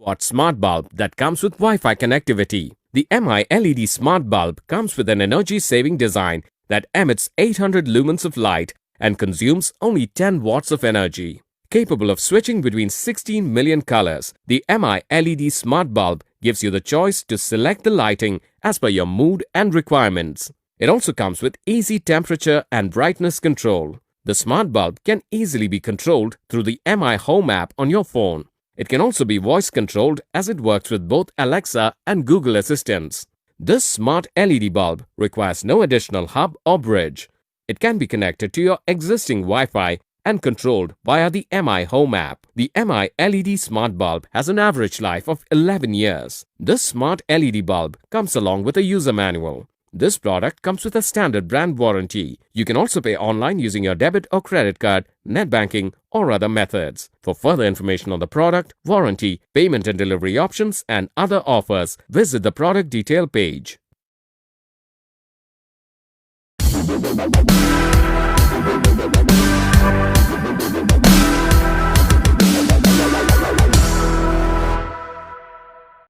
watt smart bulb that comes with Wi-Fi connectivity. The MI LED smart bulb comes with an energy-saving design that emits 800 lumens of light and consumes only 10 watts of energy. Capable of switching between 16 million colors, the MI LED smart bulb gives you the choice to select the lighting as per your mood and requirements. It also comes with easy temperature and brightness control. The smart bulb can easily be controlled through the MI Home app on your phone. It can also be voice controlled as it works with both Alexa and Google Assistants. This smart LED bulb requires no additional hub or bridge. It can be connected to your existing Wi-Fi and controlled via the MI Home app. The MI LED smart bulb has an average life of 11 years. This smart LED bulb comes along with a user manual. This product comes with a standard brand warranty. You can also pay online using your debit or credit card, net banking, or other methods. For further information on the product, warranty, payment and delivery options, and other offers, visit the product detail page.